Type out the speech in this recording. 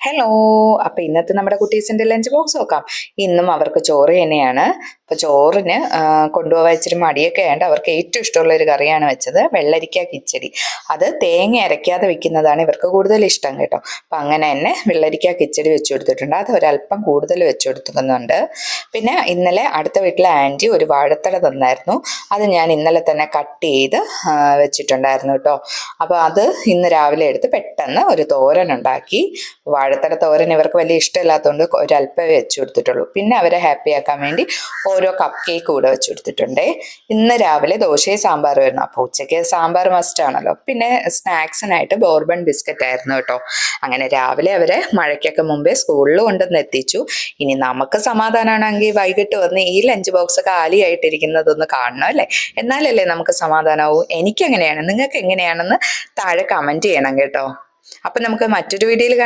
Hello. അപ്പൊ ഇന്നത്തെ നമ്മുടെ കുട്ടീസിന്റെ ലഞ്ച് ബോക്സ് നോക്കാം. ഇന്നും അവർക്ക് ചോറ് തന്നെയാണ്. അപ്പൊ ചോറിന് കൊണ്ടുപോകാൻ ഇച്ചിരി മടിയൊക്കെ ആയതുകൊണ്ട് അവർക്ക് ഏറ്റവും ഇഷ്ടമുള്ള ഒരു കറിയാണ് വെച്ചത്, വെള്ളരിക്ക കിച്ചടി. അത് തേങ്ങ അരയ്ക്കാതെ വെക്കുന്നതാണ് ഇവർക്ക് കൂടുതൽ ഇഷ്ടം കേട്ടോ. അപ്പൊ അങ്ങനെ തന്നെ വെള്ളരിക്ക കിച്ചടി വെച്ചു കൊടുത്തിട്ടുണ്ട്. അത് ഒരല്പം കൂടുതൽ വെച്ചു കൊടുക്കുന്നുണ്ട്. പിന്നെ ഇന്നലെ അടുത്ത വീട്ടിലെ ആൻറ്റി ഒരു വാഴത്തട തന്നായിരുന്നു. അത് ഞാൻ ഇന്നലെ തന്നെ കട്ട് ചെയ്ത് വെച്ചിട്ടുണ്ടായിരുന്നു കേട്ടോ. അപ്പൊ അത് ഇന്ന് രാവിലെ എടുത്ത് പെട്ടെന്ന് ഒരു തോരൻ ഉണ്ടാക്കി. വാഴത്തട തോരൻ ഇവർക്ക് വലിയ ഇഷ്ടമില്ലാത്തതുകൊണ്ട് ഒരല്പമേ വെച്ചു കൊടുത്തിട്ടുള്ളൂ. പിന്നെ അവരെ ഹാപ്പി ആക്കാൻ വേണ്ടി ഓരോ കപ്പ് കേക്ക് കൂടെ വെച്ചു കൊടുത്തിട്ടുണ്ടേ. ഇന്ന് രാവിലെ ദോശയും സാമ്പാറും ആയിരുന്നു. അപ്പോൾ ഉച്ചയ്ക്ക് സാമ്പാർ മസ്റ്റ് ആണല്ലോ. പിന്നെ സ്നാക്സിനായിട്ട് ബോർബൺ ബിസ്ക്കറ്റ് ആയിരുന്നു കേട്ടോ. അങ്ങനെ രാവിലെ അവരെ മഴയ്ക്കൊക്കെ മുമ്പേ സ്കൂളിൽ കൊണ്ടുവന്ന് എത്തിച്ചു. ഇനി നമുക്ക് സമാധാനമാണെങ്കിൽ വൈകിട്ട് വന്ന് ഈ ലഞ്ച് ബോക്സ് കാലിയായിട്ടിരിക്കുന്നതൊന്ന് കാണണം അല്ലേ? എന്നാലല്ലേ നമുക്ക് സമാധാനമാവൂ. എനിക്കെങ്ങനെയാണ്, നിങ്ങൾക്ക് എങ്ങനെയാണെന്ന് താഴെ കമന്റ് ചെയ്യണം കേട്ടോ. അപ്പൊ നമുക്ക് മറ്റൊരു വീഡിയോയിൽ കാണാം.